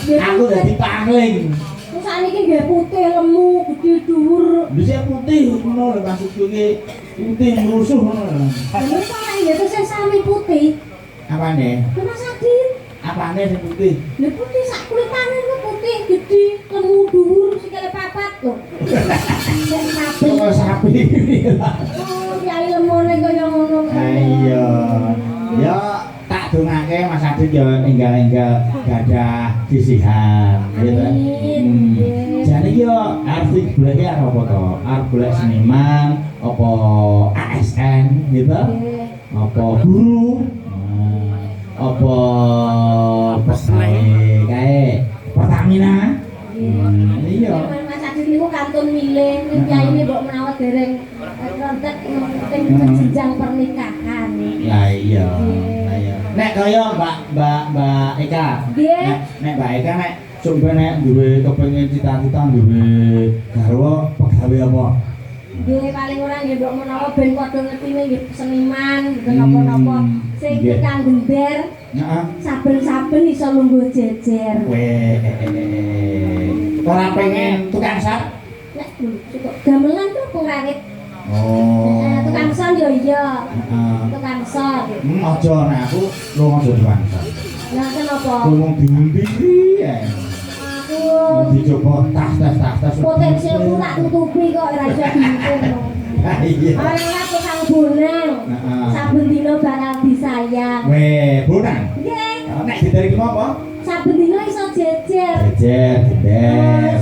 Aku dadi pangling. Terus sakniki nggih putih lemu, gedhe dhuwur. Bisa putih ngono lho maksudku iki. Putih rusuh ngono lho. Lha kok ya terus sami putih. Apane? Rumah sakit. Apane sing putih? Lha putih sak kulitane ku putih gedhe, lemu dhuwur sikile papat lho. Nek sapi. Kok sapi. Oh, yai lemone kaya ngono. Iya. Ya tak dongake Mas Adit ya enggal-enggal gadah sisihan gitu. Jane iki yo arep goleki apa to? Arep golek seniman, apa ASN gitu? Apa guru? Apa pesawat kae Pertamina? Iya. Mas Adit niku kantun milih, yaine mbok menawa dereng kontak ing jenjang pernikahan. Lah iya. Lah iya. Nek kaya Mbak Eka. Nek Mbak Eka nek coba nek duwe kepengin cita-cita duwe garwa pegawe apa? Nggih paling ora nggih mbok menawa ben padha ngertine nggih seniman, nggih napa-napa sing kang gender. Heeh. Saben-saben iso lungguh jejer. Weh. Ora pengen tukang sak? Nek cukup gamelan tuh pengrawit. Oh. Tukang son yo iya. Heeh. Tukang son. Aja nek aku lu aja tukang sak. Lah kenapa? Ngomong diundi ya. Aku Dicoba tas. potensiku tak tutupi kok ora iso dihitung. Iya. Ora tukang bonang. Saben dina bakal disayang. Weh, bonang. Nggih. Nek diteriki apa? Saben dina iso jejer. Jejer.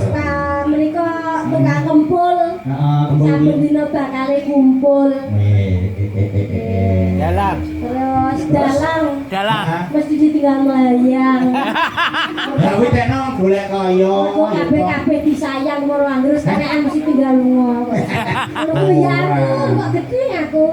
Menika tukang kempul. Heeh, kembali. Saben dina bakal kumpul. Dalam. Terus dalang. Hah? Mesti ditinggal melayang. Ya kuwi tekno golek kaya. Kok kabeh disayang karo terus karekan mesti tinggal lunga. Ngono ya aku kok gedhe aku.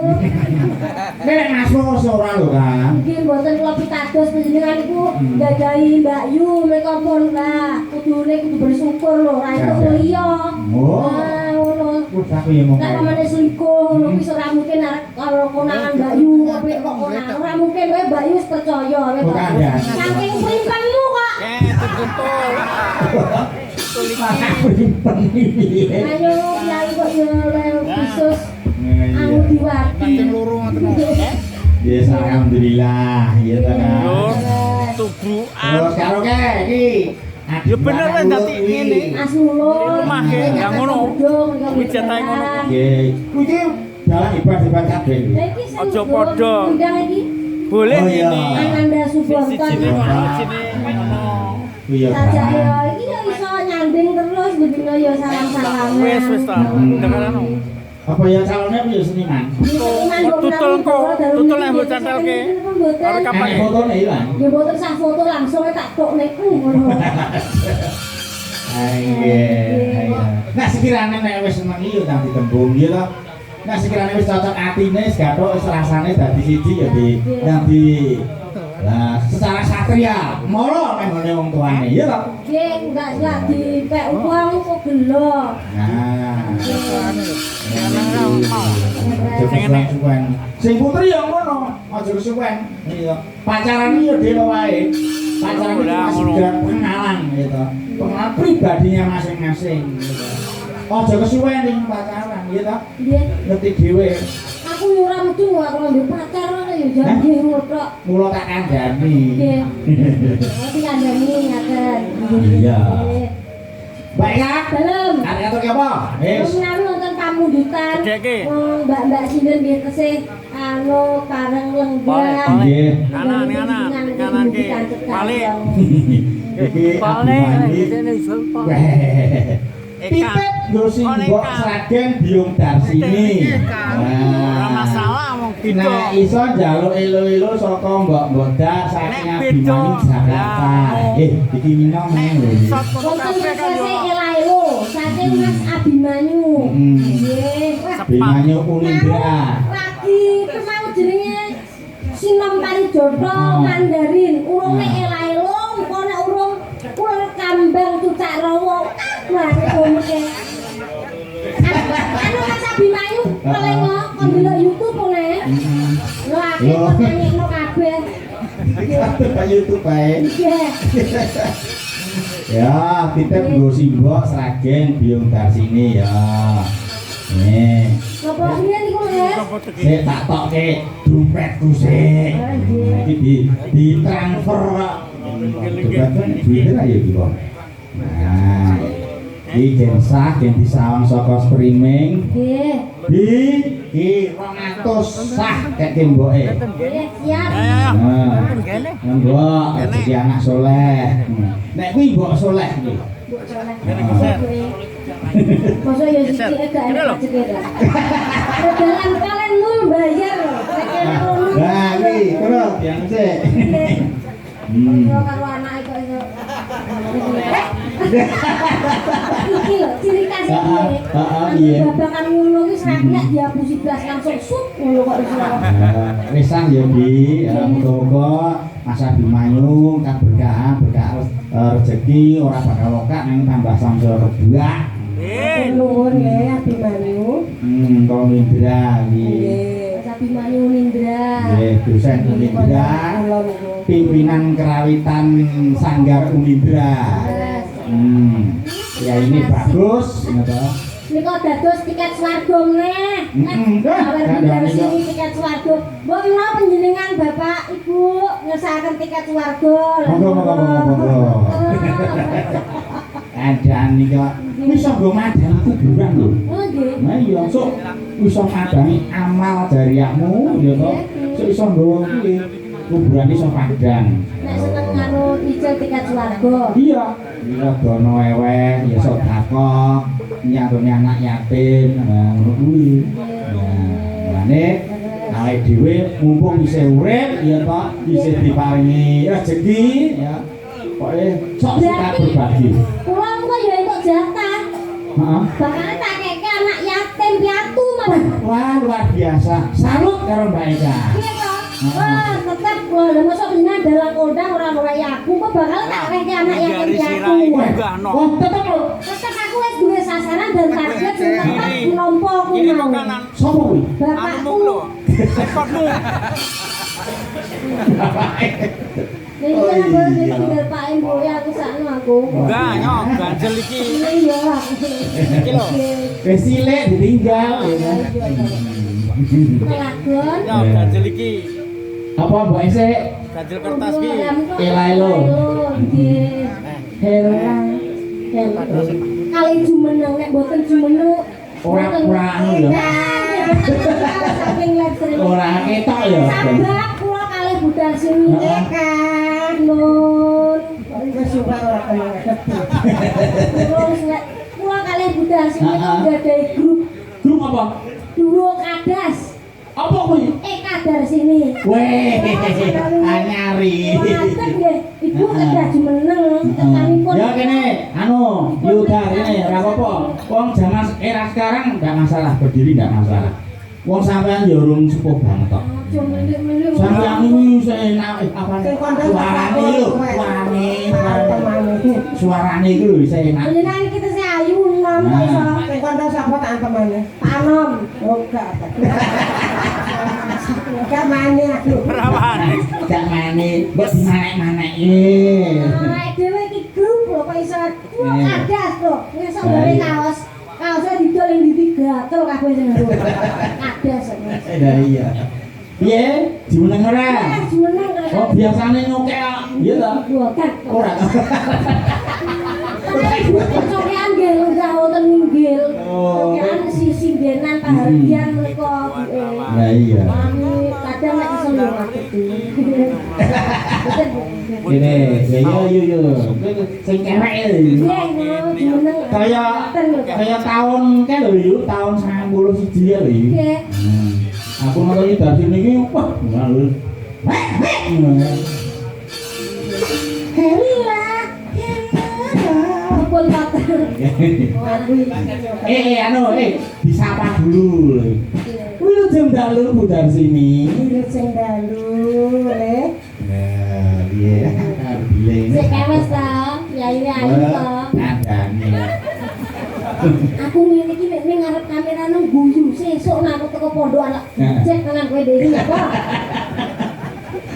Nek masmu ora lho kan. Nggih mboten kula pitados panjenengan iku gadahi Mbak Yu mereka pun lah kudune kudu bersyukur lho ra itu liya. Oh. Ngono. Wis aku ya mong. Nek pamane selingkuh ngono wis ora mungkin arek karo konangan Mbak Yu tapi kok ora mungkin wae Mbak Yu wis percaya wae. Saking primpenmu kok. Betul. Ayo kiai kok yo khusus anu diwati. Yes, alhamdulillah, ya ta kan. Tubrukan. Terus karo ke iki. Ya bener lah dadi ngene. Asulun. Rumahke ya ngono. Kuwi jatahe ngono. Nggih. Kuwi dalan ibadah kabeh. Aja padha. Undang iki. Boleh Oh, iya. ini. Ananda Suborto. Sijine ngono, sijine ngono. Iya. Saja ya iki yo iso nyanding terus bedino yo salam-salaman. Wis ta. Dengaran. Apa ya calonnya apa ya seniman? Tutul kok, tutul yang mbok cantelke. Karo kapan Kapan fotone ilang? Ya mboten sah foto langsung tak tokne ngono. Iya. Nah sekiranya nek wis seneng iki yo nang ditembung ya to. Nah sekiranya wis cocok atine wis gathok wis rasane dadi siji ya di nang di lah secara satria moro nang ngene wong tuane ya to. Nggih, enggak dipek uang kok gelo. Nah. Sing putri ya ngono, aja kesuwen. Iya. Pacaran iki yo dhewe wae. Pacaran iki masih kenalan gitu. Pengenalan pribadinya masing-masing gitu. Aja kesuwen ning pacaran gitu. Nggih. Ngerti dhewe. Aku yo ora mesti kok ngombe pacar ngono yo janji ngono tok. Mula tak kandhani. Nggih. Nanti kandhani ngaten. Iya. Baik ya. Dalem. Kata-kata ki apa? Wis. Menawi wonten pamundutan. Gedheke. Mbak-mbak sinten nggih tesih anu pareng lenggah. Nggih. Kanan ki. Balik. Iki Balik. Pipet dosi mbok Sragen Biung Darsini. Ora masalah wong beda. Nah, iso njaluk elo-elo saka mbok-mbok dak saking Abimanyu Jakarta. Iki minong lho. Wonten tesih elaelo saking Mas Abimanyu. Nggih. Abimanyu Unindra. Lagi kemau jenenge Sinom Parijoto Mandarin. Urunge elaelo engko nek urung kul kambang cucak rawa. Wah, oke. Anu Mas Abimanyu kelengo kon delok YouTube ngene. Lho aku kok nyanyekno kabeh. Kabeh Pak YouTube bae. Nggih. Ya, titip nggo simbok Sragen Biyung Darsini ya. Nih. Bapak piye niku, Les? Sik tak tokke dompetku sik. Iki di transfer kok. Dompetku duwite ra ya iki kok. Nah. Iki gen sah gen disawang saka streaming. Nggih. Iki 200 sah kek mboke. Nggih, siap. Nah. Mbok rezeki anak soleh. Nek kuwi mbok soleh iki. Mbok soleh. Masa ya sithik gak enak cekel. Dalan kalian nul bayar. Nah, iki terus yang sik. Karo karo anak kok iso. Iki lho, ciri khas iki. Iya. Babakan ngono ki sakit dihapusi blas langsung sut ngono kok iso. Wis sang ya Bi, muga-muga Mas Abimanyu kaberkahan, berkah rezeki ora bakal lokak nang tambah samsul rebuak. Nuwun nggih Abimanyu. Kok Indra iki. Mas Abimanyu Nindra. Nggih, dosen Unindra. Pimpinan Kerawitan Sanggar Unindra. Ya ini bagus, ngono. Nika dados tiket swarga meneh. Dari sini tiket swarga. Mbok menawa panjenengan Bapak Ibu ngersakaken tiket swarga. Monggo. Adaan nika iso nggo madang kuburan lho. Oh nggih. Nah iya sok iso madangi amal jariahmu ya to. Sok iso nggo kuwi kuburan iso padang. Nek seneng karo ijol tiket swarga. Iya. Iya dono eweh ya sedekah nyantuni anak yatim ngono kuwi. Ya, lane awake dhewe mumpung isih urip ya to isih diparingi rezeki ya. Pokoke sok kita berbagi. Kula kok ya entuk jatah. Heeh. Bakal tak keke anak yatim piatu malah. Wah, luar biasa. Salut karo Mbak Eka. Iya toh? Wah, tetep kula lha mosok jenengan dalang kondang ora oleh aku kok bakal tak keke anak yatim piatu. Oh, tetep lho. Tetep aku wis duwe sasaran dan target sing tepat nampa kuwi. Sopo kuwi? Bapakku. Nek iki boleh ditinggal Pak Ibu ya aku sakno aku. Enggak, nyok, ganjel iki. Iya. Iki lho. Wis cilik ditinggal ya. Lagon. Nyok, ganjel iki. Apa Mbak Ese? Ganjel kertas iki. Elailo. Nggih. Heran. Kali jumeneng nek mboten jumeneng Ora anu lho. saking live streaming. Ora ketok ya. Sabab kula kalih budal sini kan nun. Wis suka ora kena. Terus nek kula kalih budal sini nggadahi grup Grup apa? duo kadas. Apa kuwi? Kadar sini. Weh, anyari. Ngoten nggih, Ibu kedah jumeneng tekanipun. Ya kene, anu, Yuda kene ora apa-apa. Wong zaman era sekarang enggak masalah, berdiri enggak masalah. Wong sampean ya urung sepuh banget kok. Sampeyan iki enak apa suarane lho, suarane iki lho iso enak. Jenengan kita sing ayu nom iso Sing kanca sapa tak antemane? panom. Oh gak. Gak mane aku. Perawan. Gak mane, mbok dimanek-maneki. Awake dhewe iki grup lho kok iso kadas lho. Iso gawe kaos. Kaosnya didol yang digatel kabeh sing nggo. Kadas. Lah iya. Piye? Jumeneng ora? Jumeneng kok. Oh, biasane nyokek kok. Iya ta? Bukan. Ora. Cokean nggih udah wonten minggil. Cokean sisi denan pahardian menika. Lah iya. Kami kadang nek iso yo ngatur. Ini, ya yo. Sing kerek lho. Kaya tahun ke lho yuk, tahun 91 ya lho yuk. Nggih. Aku nonton dari sini ki, wah, lalu. Helila. Pun pater. Anu, disapa dulu. Kuwi jam dalu budal sini. Wilut sing dalu, Le. Nah, iya. Sik kewes ta, yai ayu to. Adane. Aku ngene iki nek ning ngarep kamera nang guyu sesuk nek aku teko pondok anak. Cek tenan kowe dhewe apa?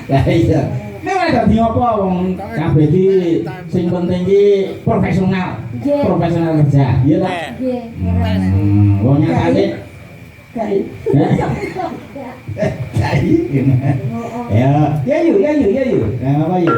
Lah iya. Nek dadi apa wong kabeh iki sing penting iki profesional. Nggih. Profesional kerja, iya ta? Nggih. Wong nyatane Kai. Kai. Ya yuk. Apa yuk?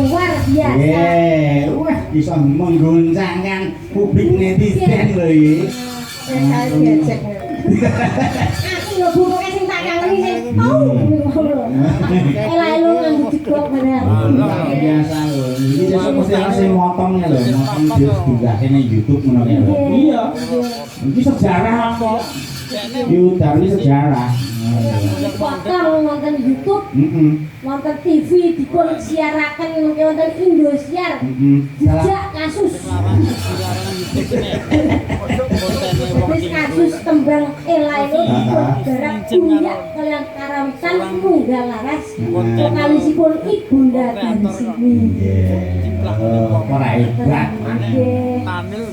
Luar biasa. Wah, bisa mengguncangkan publik netizen lho iki. Saya diajak. Aku lho buruke sing tak kangeni sing ngono. Ela-elo nang diblok bener. Luar biasa lho. Iki sesuk mesti ana sing motongnya lho, motong digake ning YouTube ngono ya lho. Iya. Iki sejarah apa? Yudari sejarah. potong wonten YouTube, wonten TV dipun siaraken mengke wonten Indosiar. Jejak kasus. Wis kasus tembang Elailo dipun garap Buya kalian Karawitan Tunggal Laras. Vokalisipun Ibunda dari sini. Ora hebat. Nggih.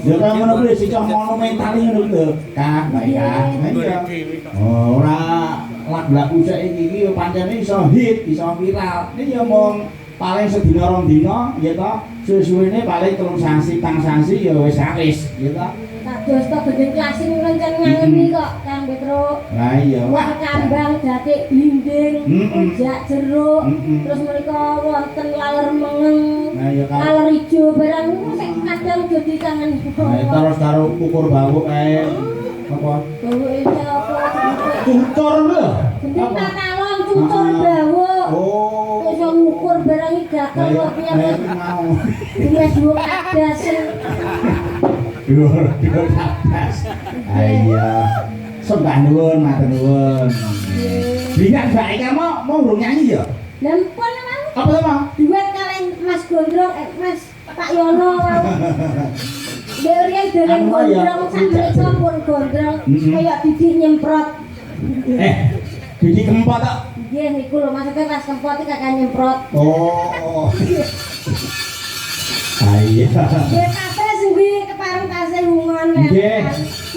Ya kan ngono kuwi sing monumental ngono lho. Kak, baik Kak. Iya. Ora lagu-lagu saiki iki pancene iso hit, iso viral. Ini ya mung paling sedina rong dina ya to. Suwe-suwene paling 3 sasi, 4 sasi ya wis ya to. Kados to gedeng klasik rencen ngangeni kok Kang Petro. Lah iya. Wah kambang datik blinding, jak jeruk, terus menika wonten laler mengeng, Nah iya kan. laler ijo barang niku sik kadang dadi kangen. Terus karo ukur bawuk kae apa? Bawuk itu apa? Ukur lho. Gendeng pakalon cucur bawuk. Oh. Iso ngukur barang iki gagal kok piye. mau. Wis dhuwur kadas. Dhuwur kadas. Iya. Sembah nuwun, matur nuwun. Bingat bae kamu mau urung nyanyi ya? Lempon mau. Apa to, Mang? Duet kalian Mas Gondrong, Mas Pak Yono mau. Deurnya dereng gondrong sakmenika pun gondrong kaya Didi nyemprot. Didi kempot tok. Nggih niku lho maksudnya pas kempot iki kakak nyemprot. Oh. Iya. Nggih kabeh sing kuwi kepareng tasih hungon. Nggih.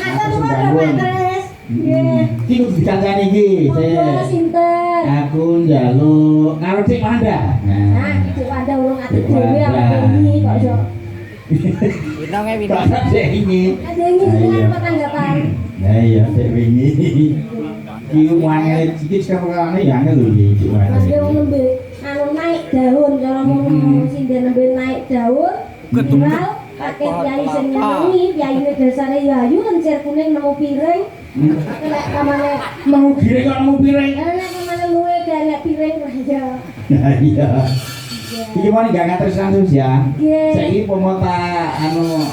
Matur nuwun Mas. Nggih. Iki kudu dikancani iki. Monggo sinten? Aku njaluk karo Dik Wanda. Nah, Dik Wanda urung ati dhewe apa ini kok iso. Winonge Kok Dik ini. Ada ini dengan tanggapan. Nah iya Dik wingi. Iki wangel iki sekarane ya angel lho iki Dik Wanda. Mas yo nembe anu naik daun cara ngomong sinden nembe naik daun. Ketumbal pakai kiai sing nyanyi, kiai dasare yayu lencir kuning nemu piring. Nek kamane Mau piring kok mau piring. nek kamane luwe gak piring lah ya. Nah iya. Iki mau gak ngatur langsung ya. Nggih. Saiki pomota anu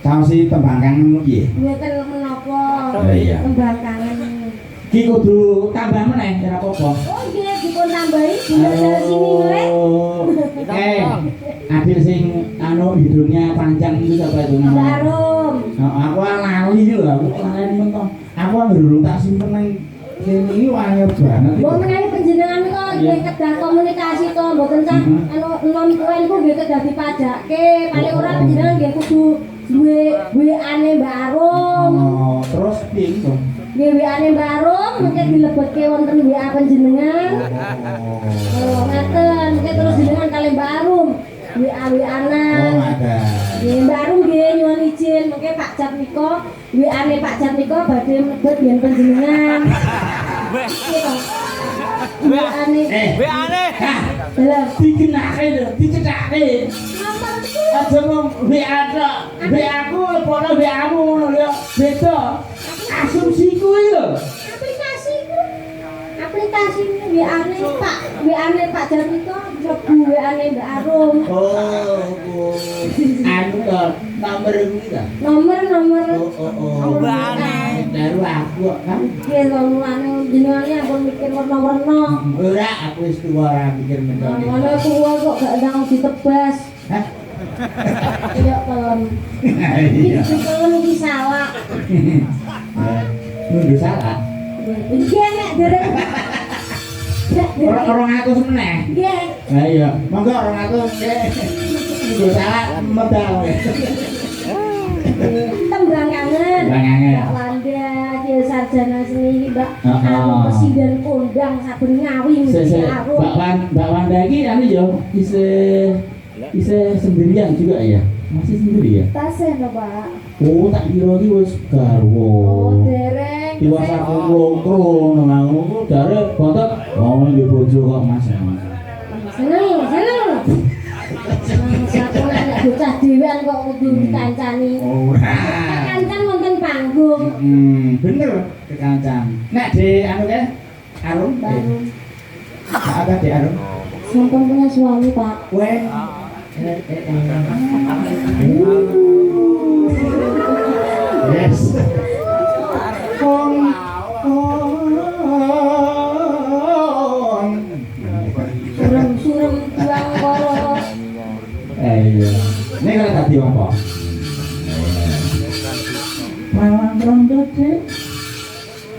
sawsi tembang kangen piye? Mboten menapa. Oh, iya. Tembang kangen. Ki kudu tambah meneh ora apa-apa. Oh nggih dipun tambahi gula dari sini meneh. Adil sing anu hidungnya panjang itu siapa itu namanya? Barum. Aku lali lho, aku lali mentok. Aku durung tak simpen nang kene iki wangel banget. Mbok menawi panjenengan kok nggih kedah komunikasi to mboten cah anu non koen ku nggih kedah dipajakke. Paling ora panjenengan nggih kudu duwe WA-ne Mbak Arum. Oh, terus piye to? Nggih WA-ne Mbak Arum mengke dilebetke wonten WA panjenengan. Oh, ngaten. Mengke terus jenengan kali Mbak Arum. WA-WA-na. Oh, ada. Nggih Mbak Arum nggih nyuwun izin mengke Pak Jatmiko WA-ne Pak Jatmiko badhe mlebet yen panjenengan. WA-ne WA-ne. dalam Dikenake lho, dicethake. nomorku Aja ngomong WA tok. WA ku lepono WA-mu ngono lho. Beda. Asumsiku iki lho. aplikasi WA-ne Pak Jatmiko mlebu WA-ne Mbak Arum. Oh. Anu to, nomor kuwi ta. Nomor WA-ne. Baru aku kok kan. nggih mulane jenengane ampun mikir warna-warna. Ora aku wis tuwa ora mikir mentok. Ngono kuwi kok gak ndang ditebas. Hah? Ya kelem. Iya. Iki kelem iki salah. Nunggu salah. Nggih nek dereng. Orang aku meneh. Nggih. Nah iya, monggo orang aku nggih. Nunggu salah medal. Tembang kangen. Tembang kangen. Mbak Wanda, Ki Sarjana Seni, Mbak Heeh. anu presiden kondang saben ngawi mesti arum. Mbak Wanda iki anu ya isih sendirian juga ya? Masih sendiri ya? Tasih lho, Pak. Oh, tak kira iki wis garwa. Oh, dereng. Diwasa kongkong ngono ku jare bontot oh di bojo kok Mas. Seneng. Satu nek bocah dhewean kok kudu dikancani. Ora. Kancan wonten panggung. Bener kekancan. Nek di anu ke Arum Baru ada di Arum. sampun punya suami, Pak. Weh. Yes. iya. Ini kalau tadi apa? Malang rontok sih.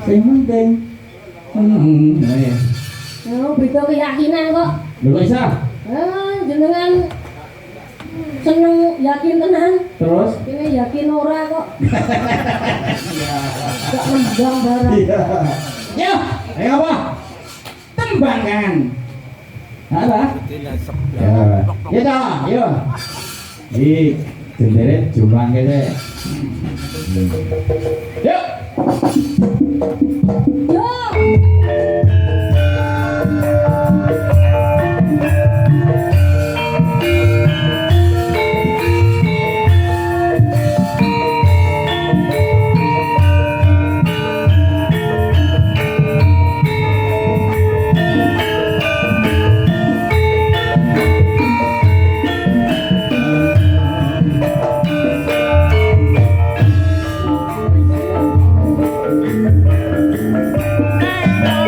Sing penting. Iya. Oh, beda keyakinan kok. Lho kok bisa? Jenengan seneng yakin tenan. Terus? Ini yakin ora kok. Gak nembang barang. Iya. Yo, ayo apa? Tembangkan. Apa? Ya, ya dah, yo. Di jenderet jumbang kene. Yuk. Yo. Ayo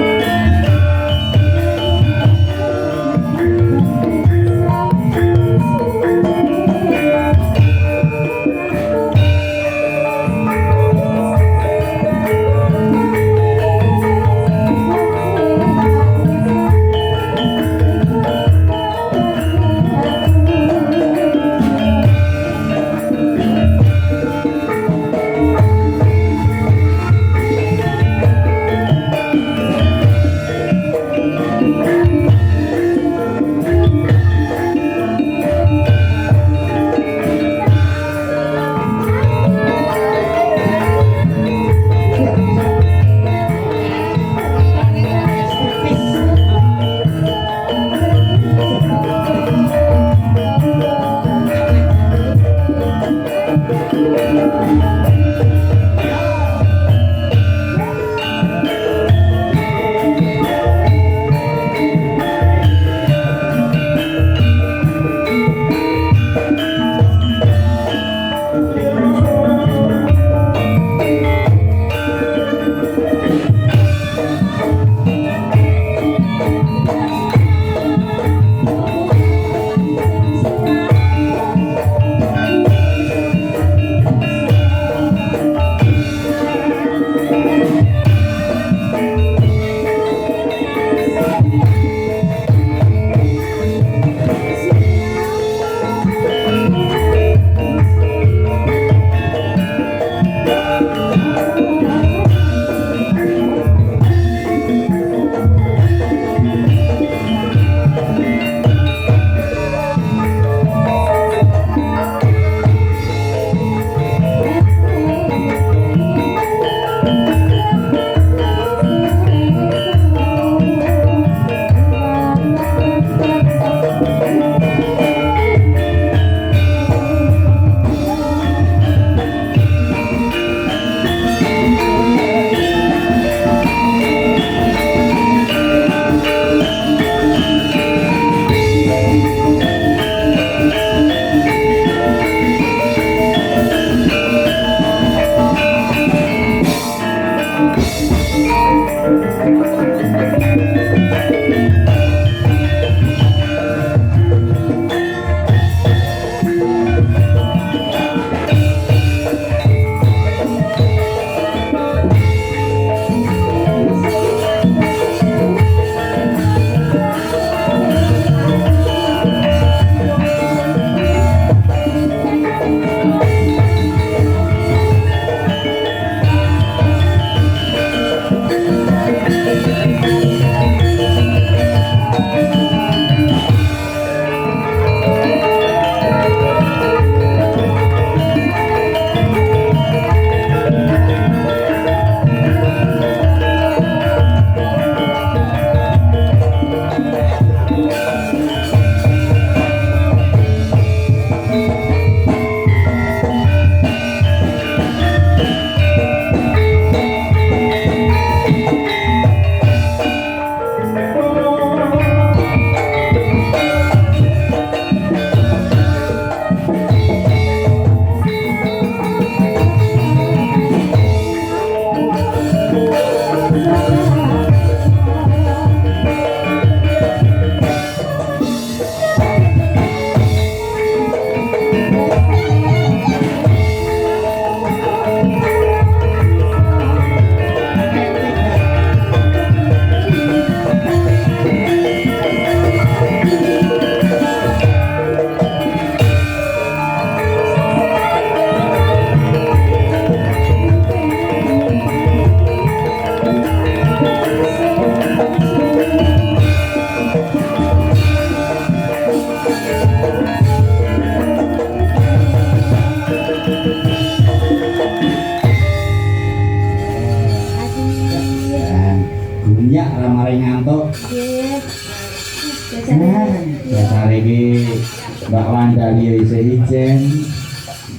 Mbak Wandali isih ijen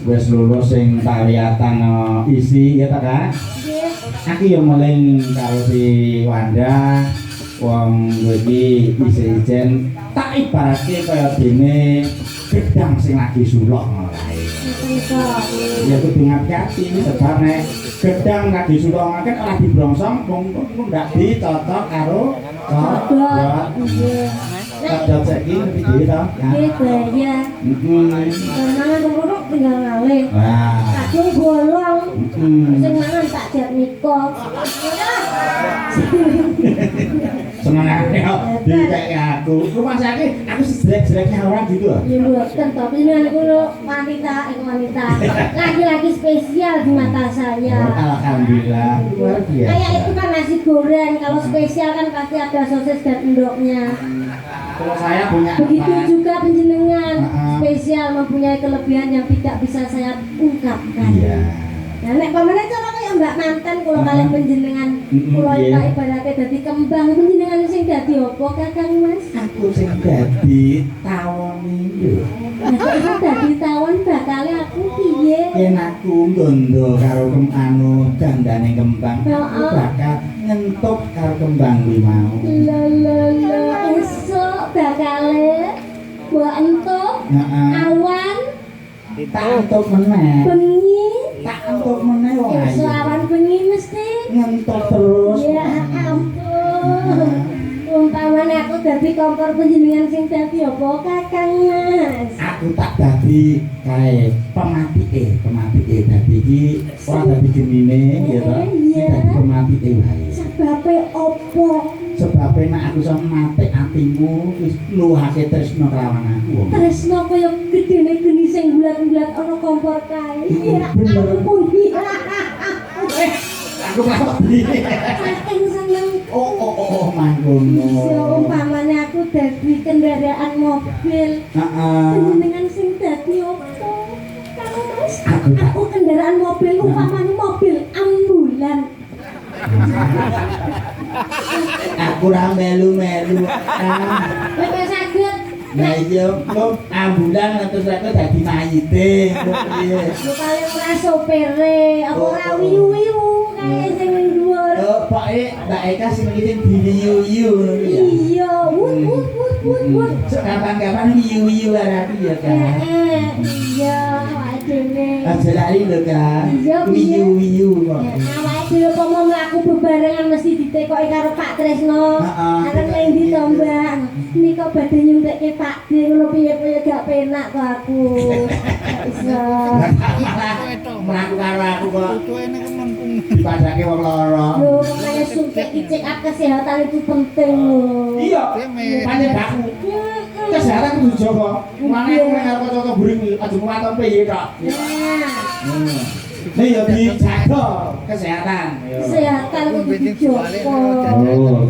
wis lulus sing pawiyatan isi ya ta Kak? Nggih. Aku yo muling karo si Wanda wong iki isih ijen tak ibaratke kaya dene gedang sing lagi sulok ngono kae. Ya kudu ngati-ati sebab nek gedang lagi sulok kan ora dibrongsong mung ndak dicocok karo cocok. Nggih. Cocok saiki lebih dhewe to. Nggih, bahaya. Mangan kerupuk tinggal ngalih. Wah. Kadung bolong. Hmm. Sing mangan tak jat niko. Seneng aku dikek aku. Rumah sakit aku sejelek-jeleknya orang gitu. Ya mboten to, jenengan kulo wanita, wanita. Laki-laki spesial di mata saya. Alhamdulillah luar biasa. Kayak itu kan nasi goreng, kalau spesial kan pasti ada sosis dan endoknya. Kalau saya punya Begitu apa? juga penjenengan Spesial mempunyai kelebihan yang tidak bisa saya ungkapkan. Iya. Nah, nek pamane cara kaya Mbak Manten kula kalih panjenengan kula iya. tak ibaratke dadi kembang panjenengan sing dadi apa Kakang Mas? Aku sing dadi tawon iki. Nah, kok iso dadi tawon bakale aku piye? Yen aku gondo karo anu dandane kembang, aku bakal ngentuk karo kembang kuwi mau. Lho esuk bakale mbok entuk Heeh. awan Tak entuk meneh. bengi Tak entuk meneh wong esuk ayu. awan bengi mesti Ngentuk terus. ya ampun umpamane aku dadi kompor panjenengan sing dadi apa Kakang Mas? Aku tak dadi kae pematike dadi iki ora dadi genine ya to. Sing dadi pematike wae. Sebabe opo? Sebab nek aku iso matik atimu wis luhake tresno kelawan aku. Tresno kaya gedene geni sing bulat-bulat ana kompor kae. Ya ampun. Aku kok piye? Saking seneng. Oh mangkono. Ya umpamane aku dadi kendaraan mobil. Heeh. Panjenengan sing dadi opo? Kang Mas, aku kendaraan mobil umpamane mobil ambulan. Aku ora melu-melu. Nek saged Nah iya, kok ambulan terus aku dadi mayite. Kok piye? lu paling ora sopere, apa ora wiyu-wiyu kae sing ning dhuwur. Oh, pokoke Mbak Eka sing iki diwiyu-wiyu ngono ya. Iya, wut. Kapan-kapan wiyu-wiyu aku ya kan. Iya, awake dhewe. Aja lali lho kan. Iya, Wiyu-wiyu kok. Awake dhewe apa mau mlaku bebarengan mesti ditekoki karo Pak Tresno. Heeh. Arep nang ndi to, Mbak? Nika badhe nyuntekke Pak D ngono piye-piye gak penak kok aku. Gak iso. Mlaku karo aku kok. Dipadake wong loro. Lho, makanya suntik dicek up kesehatan itu penting lho. Iya, pancen aku. Kesehatan kudu dijaga. Mane aku nek arep kocok buring aja muaton piye tok. Nah, Nih ya dijaga kesehatan. kesehatan kudu dijogo. Oh,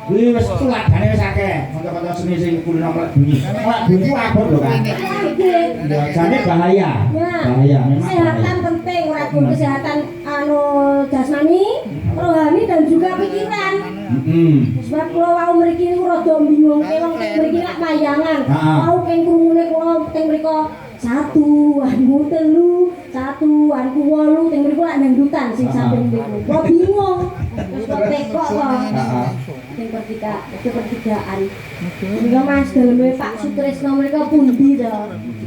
kuwi wis tuladane wis akeh. Kanca-kanca seni sing kulino mlek bunyi. Mlek bunyi ku abot lho kan. Ya jane bahaya. Bahaya memang. Kesehatan penting, ora kudu kesehatan anu jasmani, rohani dan juga pikiran. Sebab kula wau mriki niku rada bingungke wong mriki lak mayangan. Wau keng krungune kula teng mriku 1, anku 3, 1, anku 8, teng mriku lak dangdutan sing samping mriku. Kula bingung. Terus kok tekok kok. Sing pertigaan. Juga Mas daleme Pak Sutresno mriku pundi to?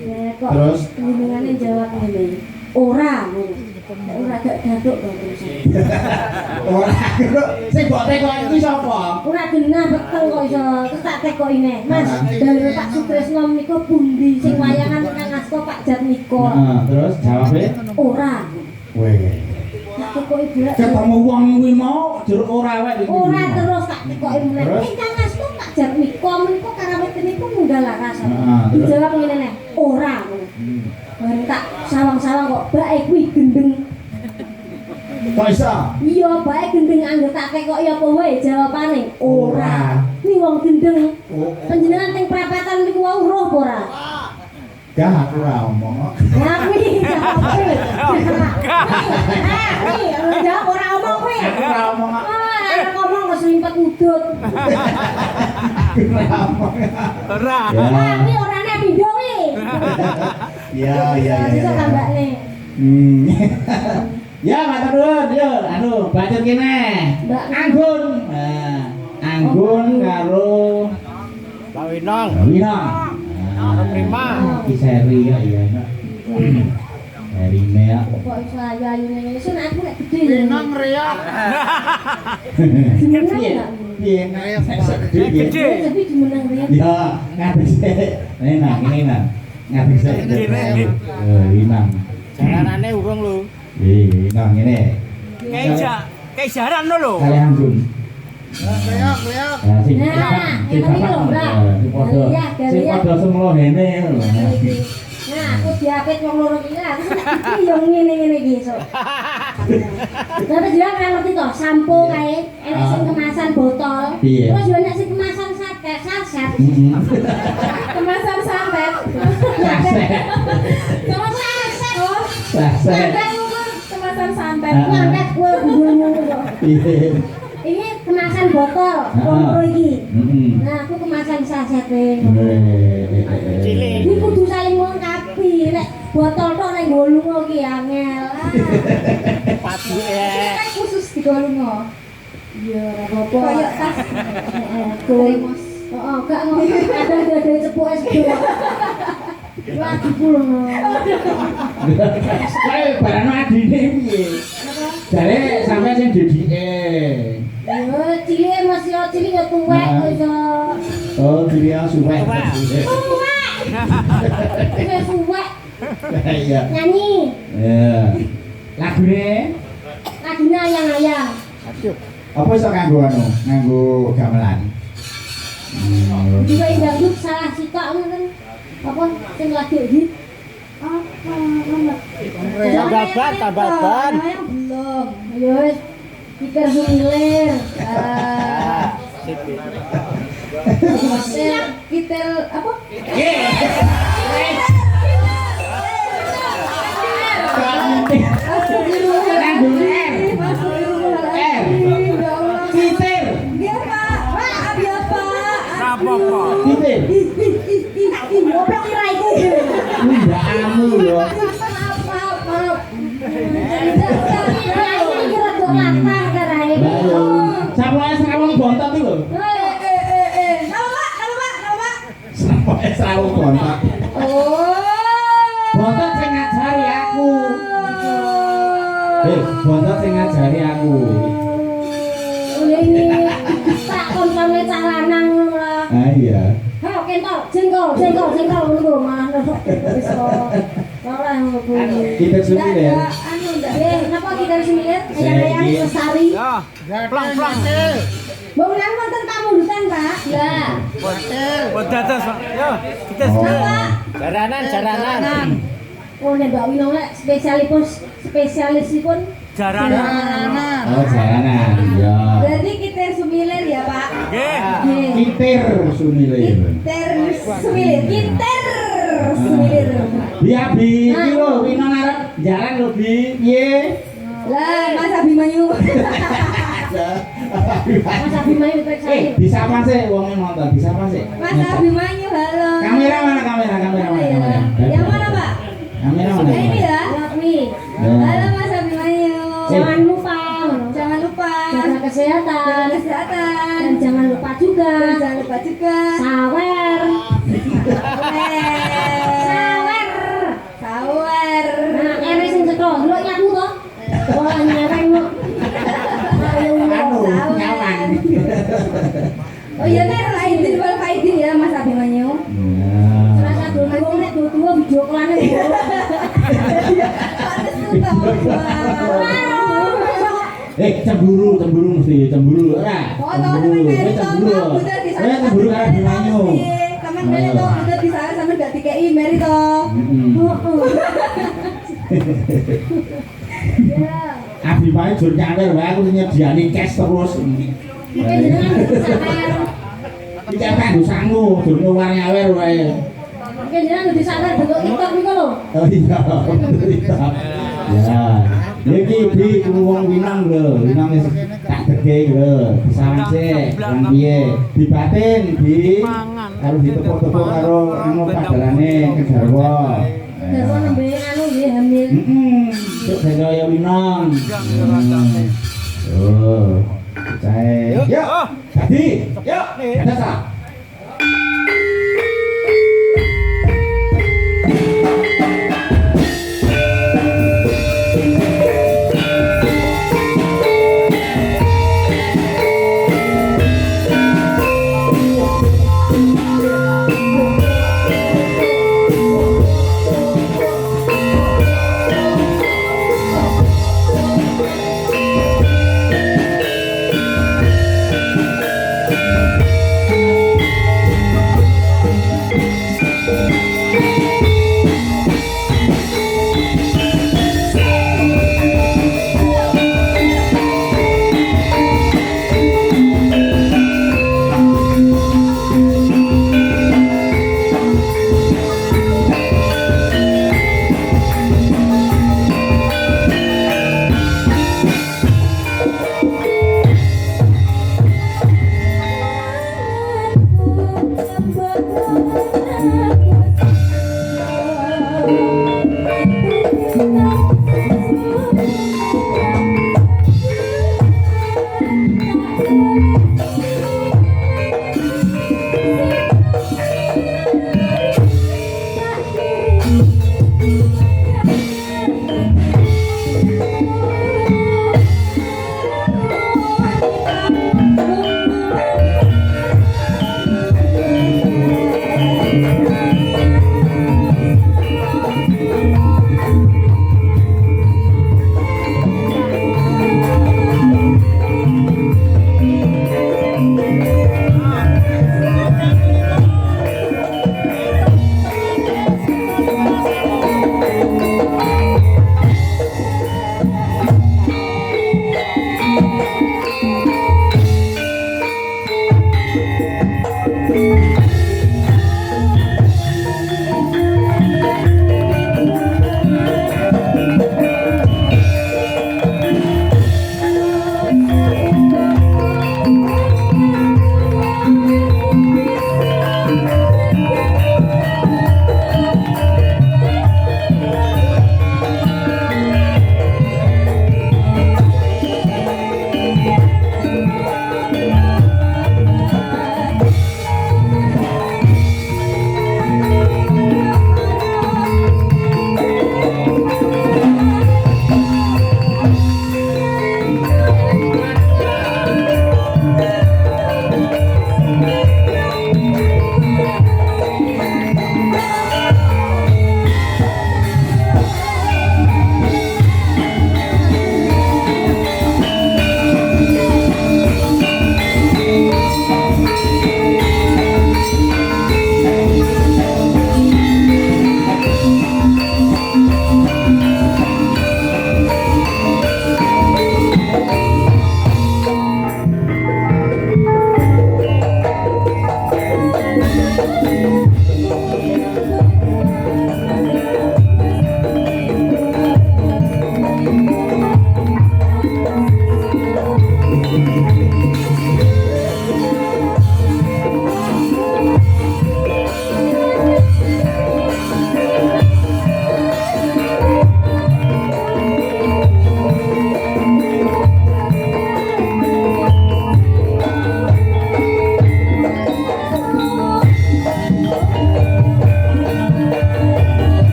Ya kok Terus? hubungane jawab ngene. Ora gak gathuk to terus. Ora kok sing mbok tekok iki sapa? Ora genah betul kok iso terus tak tekoki neh. Mas, dalem Pak Sutresno menika pundi sing wayangan Kang Asto Pak Jatmiko. Terus jawabe? Ora. Weh. Tak tekoki bolak. Ketemu wong kuwi mau jeruk ora wae iki. Ora terus tak tekoki meneh. Terus? Kang Asto Pak Jatmiko menika karawit niku munggah laras. Terus? Dijawab ngene neh. Ora. Bareng tak sawang-sawang kok bae kuwi gendeng. Kok iso? Iya, bae gendeng angger tak tekoki apa wae jawabane ora. Kuwi wong gendeng. Panjenengan teng prapatan niku wau roh apa ora? Gak aku ora omong. Ya kuwi jawabe. Kuwi jawab ora omong kuwi. Aku ora omong. Arek ngomong kok selimpet udut. Ora omong. Ora. Ya. Kuwi orane indongi. Iya iya iya. Bisa tambahne. Hmm. Ya, matur nuwun, yo, anu, bacot kene. Mbak Anggun. Nah, Anggun karo Pak Winong. Winong. Prima. Iki seri ya iya. Seri ya. kok iso ayu-ayu ngene iki aku nek gede. Winong riak. Piye? Piye nek gede. Gede. Tapi dimenang riyen. Ya, ngadeg sik. Enak, ini enak. Ngadeg sik. Winong. Jalanane urung lho. Winong ngene. Kayak jaran lho. Kali Anggun. Riak. Ya sing Nah, sing yang ini lho, Mbak. sing padha semlo ngene lho. Nah, aku diapit wong loro iki lah. Iki yo ngene-ngene iki iso. Tapi juga kan ngerti toh, sampo kae enek sing kemasan botol. Iya. Terus yo enek sing kemasan saset. Kemasan santet. Saset. Kemasan saset. Oh. Saset. Kemasan santet. Nyantet kowe ngomong kok. Iya. Ini kemasan botol, kompro iki. Nah, aku kemasan sasete. Cilik. Iki kudu saling melengkapi. Nek botol tok nek golungo ki angel. Paduke. Kan khusus di golongo. Iya, ora apa-apa. Kayak tas. Termos. Heeh, gak ngono. Ada cepuke sedho. Lagi pulang. Kae barang adine piye? Jare sampe sing dedike. Yo, cilik Mas yo cilik yo tuwek iso. Oh, dia suwek. Tuwek. Wis tuwek Iya. nyanyi. Iya. Lagune Lagune ayang-ayang. Aduh. apa iso nganggo anu? Nganggo gamelan. Juga dangdut salah sitok ngoten. Apa sing lagi hit? Apa nomor? Tambal ban, tambal ban. Yang belum. Ayo wis pikir sumilir. Siap kita apa? Titir. Dia Pak. Pak, abi apa? Apa-apa. Titir. Goblok kira iku. Enggak amu lho. Lah yo. Sapoe srawung bontot iki lho. Nama Pak. Sapoe srawung bontot. Oh. Bontot sing ngajari aku. Bontot sing ngajari aku. Ini tak koncone cah lanang ngono lah. Ah iya. Ha kentol, jengkol ngono malah wis kok. Ora ngono kuwi. Kita suwi ya. Anu ndak. Napa kita semilir ayang-ayang lestari. Ya, plang-plang. Mbok nang wonten tamundutan, Pak. Lah. Buat dadas, Pak. Yo, kita jaranan. Oh, nek Mbak Winong lek spesialisipun Jaranan. Oh, jalanan. Ya. Berarti kita sumilir ya, Pak. Nggih. Kitir sumilir. Kinter sumilir. Biar bi, iki lho, Winong arep jalan lho bi. Piye? Lah, Mas Abimanyu. Mas Abimanyu periksa. Bisa apa sih wong nonton? Bisa apa sih? Mas Abimanyu, halo. Kamera mana kamera? Yang mana, Pak? Kamera mana? Ini ya. Lakmi. Halo Mas Abimanyu. Jangan lupa Jangan lupa jaga kesehatan dan jangan lupa juga sawer. Sawer. Nah, ere sing cetha, lho nyaku to. Ora nyereng kok. Ayo Anu, sawer. nyawan. Oh iya nih, Aidin wal Faidin ya Mas Abimanyu. Rasa dulu nek dua video klane. Panas tuh tau. Cemburu mesti cemburu ora. Oh, teman-teman kali Cemburu. budak di sana. Cemburu karo Abimanyu. Teman kali tuh budak di sana sama gak dikei Mary toh. Ya. Abimanyu jur nyawer wae aku nyediani cash terus. Mungkin jenengan sawer. Iki kanggo sangu, jur nyuwar nyawer wae. Mungkin jenengan di sawer bentuk TikTok niku lho. Oh iya. Ya. Iki di wong Winong lho, Winong wis tak dege lho. Sampe yang piye? Dibatin di Mangan. harus ditepuk-tepuk karo anu padalane ke garwa. Garwa nembe anu nggih hamil. Cuk sedaya winong. Oh. Cae. Yuk. Dadi. Yuk. Dasa.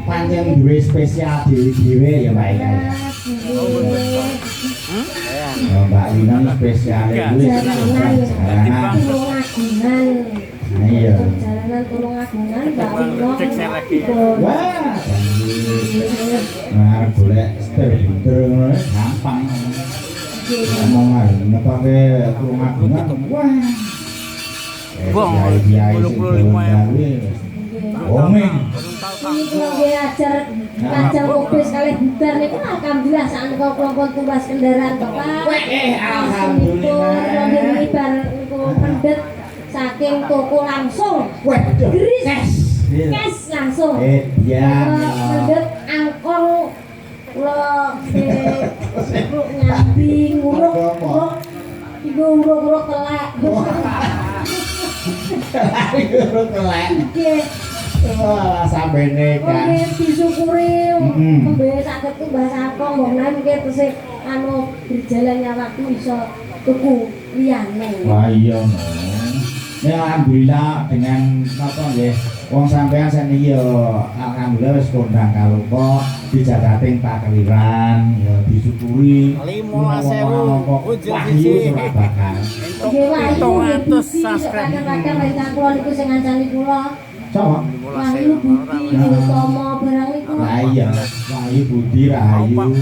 Pancen duwe spesial dhewe-dhewe ya Mbak Ika. Ya Mbak Lina spesial duwe jalanan. Iya. Jalanan Tulungagungan Mbak Lino. Wah, nah golek seter-seter ngono gampang. Ngomong ae ngepake Tulungagungan. Wah. Kiai-kiai sing gawe. Omeng. Ini kalau dia ajar kopis kali bubar niku alhamdulillah sak kelompok tugas kendaraan Bapak. Alhamdulillah. Ini bar niku pendet saking toko langsung. Waduh. Gris. Kes langsung. Ya. Pendet angkong kula nyambi nguruk-nguruk. Iku nguruk-nguruk telek. Nguruk telek. Nggih. Wah, sambene kan. Oke, disyukuri mbek saged tumbas angkong mbok nang nggih terus anu berjalannya waktu iso tuku liyane. Wah iya no. Ya alhamdulillah dengan apa nggih wong sampean seniki yo alhamdulillah wis kondang kalau kok dijagating pakeliran ya disyukuri 15.000 ujug siji. Nggih wae 700 subscribe. Kadang-kadang rencang kula niku sing ngancani kula. Coba. Wahyu Budi utama barang niku. Lah iya, Wahyu Budi Rahayu. 300.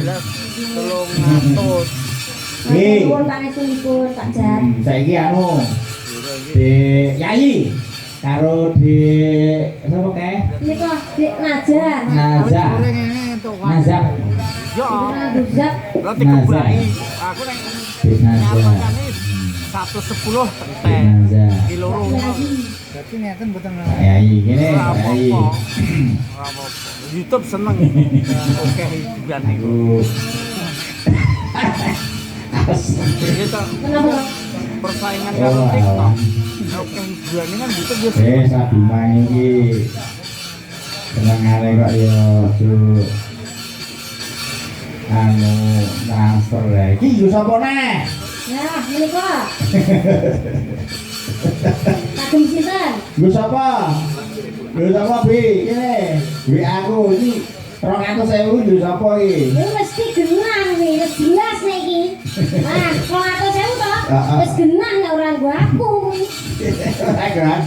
Nuwun pangestunipun Pak Jan. Saiki anu di Yayi karo di sapa kae? Niku Dik Najar. Nazar. Nazar. Yo. Nazar. Berarti keberai. Aku neng Di Nazar. nyamangane 110 teh. Nazar. Kilo Berarti ngeten mboten Yayi gini, Yayi. YouTube seneng. Oke hiburan iku. Kita Kenapa? persaingan karo TikTok. Oke hiburan ini kan YouTube ya. Sabima iki senengane kok ya Cuk. Anu transfer ya. Iki yo sapa neh? Ya, menika. Kagem sinten? Yo sapa? Yo sapa Bi? Kene. Wi aku iki 200.000 yo sapa iki? Ini mesti genah nih, wis jelas nih iki. Nah, 200.000 toh? Wis genah nek ora nggo aku kuwi. Ora kan?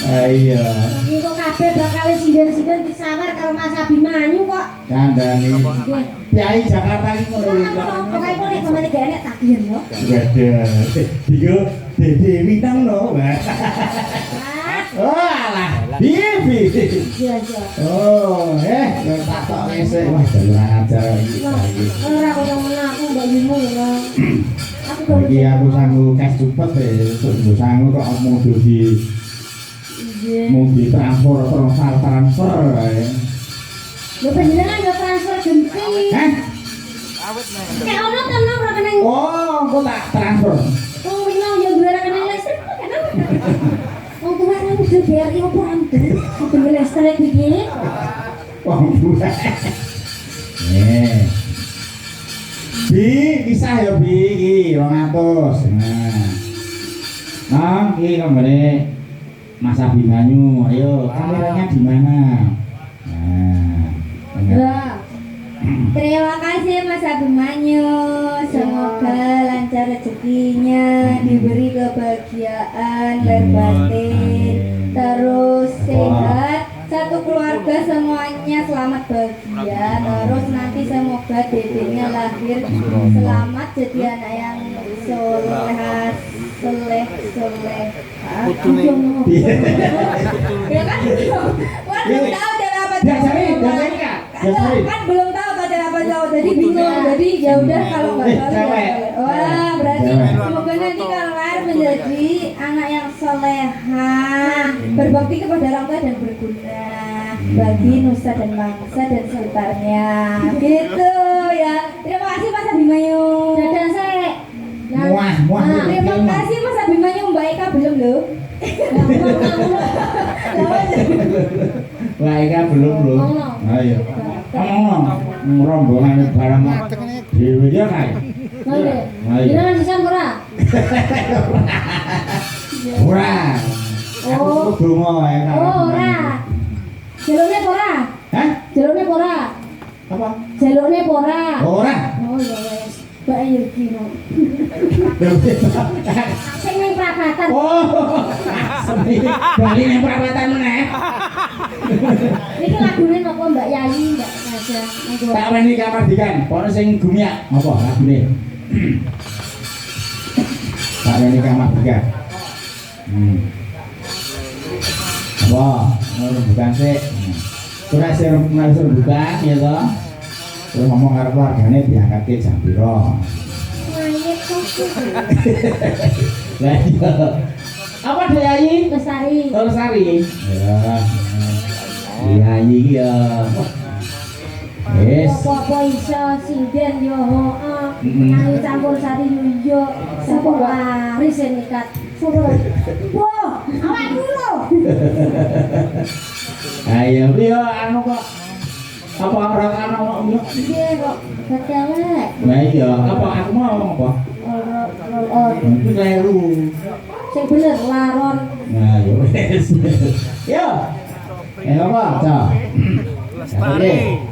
Iya. Iki kok kabeh bakal sinden-sinden disawar karo Mas Abimanyu kok. Kandhane. Nggih. Kiai Jakarta iki ngono lho. Pokoke kok nek sampeyan gak enek tak yen yo. Waduh. Digo Dede Witang lho. Oh alah. Bibi. Iya, iya. Oh, tak tok ngesek. Wah, jalan ajar iki. Ora kok meneh aku mbak Yimo lho. Aku kok Iki aku sanggup cash cepet nggo sanggup kok mau di mau transfer ae. lho panjenengan yo transfer genti. Hah? Awet nih. Kayak ono tenan ora kena. Oh, kok tak transfer. Wong wingi yo duwe rekening listrik kok kan. Wong tuwa nang udah BRI opo amben. Amben listrik iki. Wong tua. Bi, bisa ya Bi iki 200. Nah, iki kembali Mas Abimanyu. Ayo, kameranya di mana? Nah, Ya. Terima kasih Mas Abimanyu. Semoga lancar rezekinya, diberi kebahagiaan lahir batin, terus sehat, satu keluarga semuanya selamat bahagia. Terus nanti semoga dedenya lahir selamat jadi anak yang soleh. Ya kan? Waduh, tahu cara apa Dasari, dasari Kak. Dasari. kan belum tahu tadi apa jauh jadi bingung jadi ya udah kalau nggak tahu Cewek. ya wah berarti Cewek. semoga nanti kalau lahir menjadi anak yang soleha berbakti kepada orang tua dan berguna bagi nusa dan bangsa dan sekitarnya gitu ya. Terima kasih Mas Abimanyu. Dadah saya. Muah, Terima kasih Mas Abimanyu. Mbak Eka belum lho. Wah, ini kan belum loh. Ayo. Rombongan barang dewe ya kae. Ayo. Jangan sisan ora. Ora. Oh. Aku donga wae kan. Oh, ora. Jalurnya ora. Hah? Jalurnya ora. Apa? Jalurnya ora. Ora. Oh iya wes. Mbak ayo kino. Sing ning prabatan. Oh. Seni bali nang perawatan meneh. Iki lagune napa Mbak Yayi, Mbak Naja? Tak weni kamardikan, pono sing gumiak apa lagune? Tak weni kamardikan. Apa? Bukan sih. Ora sing bukan ya toh. Terus ngomong karo keluargane diangkatke jam piro. Mayit kok. Lah iya. Apa Yayi? Lestari. Oh, Lestari. Ya. Yayi iki ya. Wis. Apa iso sinden yo heeh. Mm-mm. Nyanyi campur sari yo sapa waris nikat. Wah, awak dulu. Ayo, yo anu kok. Apa ora ana kok? Piye kok ketelek? Lah iya, apa aku mau ngomong apa? Oh, Iki kleru. sing bener laron. Nah, yo wis. Yo. Apa, Cak? Lestari.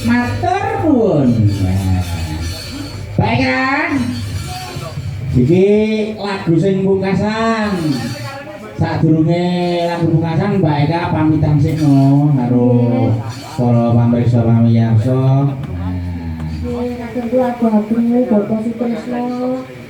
Matur nuwun. Nah. Baiklah. Iki lagu sing pungkasan. Sadurunge lagu pungkasan Mbak Eka pamitan sik no karo para pamirsa pamirsa. Tentu aku Bapak Sutrisno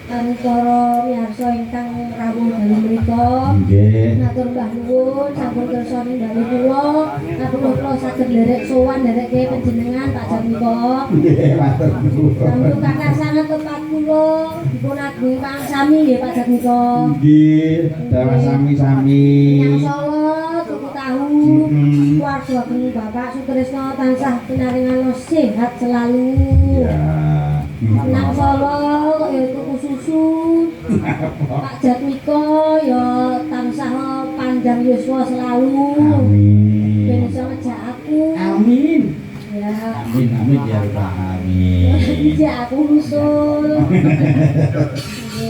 lan para miyarsa ingkang rawuh dalem mriku. Nggih. Matur mbah nuwun sampun kersa ningali kula. Aku kula saged nderek sowan ndereke panjenengan Pak Jamiko. Nggih, matur nuwun. Sampun kakak sanget tempat kula dipun agung kang sami nggih Pak Jamiko. Nggih, dawa sami-sami. Yang Solo tuku tahu. Keluarga kene Bapak Sutrisno tansah pinaringan sehat selalu. Ya. Nang Solo ya tuku susu. Pak Jatmiko ya tansah panjang yuswa selalu. Amin. Ben iso ngejak aku. Amin. Ya. Amin, amin ya Rabbal alamin. Ngejak aku usul.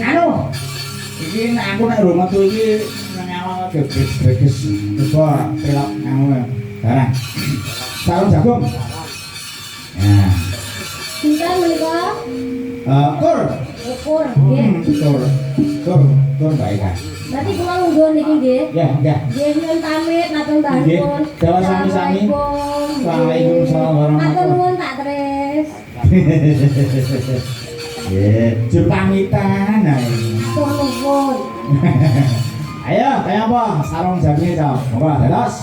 Anu, iki nek aku nek rumah tuh iki nyawa geges-geges coba pelok anu barang. Sarung jagung. Ya. Sinten menika? Kur. Ukur nggih. Kur baik kan. Berarti kula lungguh niki nggih. Ya, ya. Nggih nyuwun pamit matur Nggih. nuwun. Dawa sami-sami. Waalaikumsalam Matur warahmatullahi. nuwun Pak Tris. Nggih, jur pamitan ae. Matur nuwun. Ayo, kaya apa? Sarung jagung to. Monggo, dados.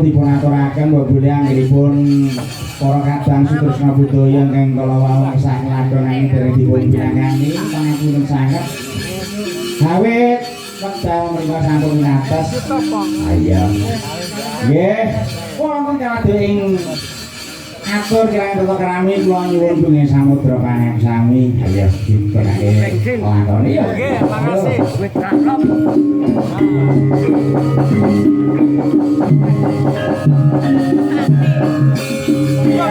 dipun aturaken boboleh anggenipun para kadang Sutrisna Budaya ingkang kala wau sak ngladonani dereng dipun pinangani pangapunten sanget. Awit wekdal menika sampun winates. Ayo. Nggih, wonten kalih ing atur kirang tata krami kula nyuwun bengih samudra pangen sami. Ayo dipunake lakoni ya. Nggih, makasih. Wis cakep. Ya,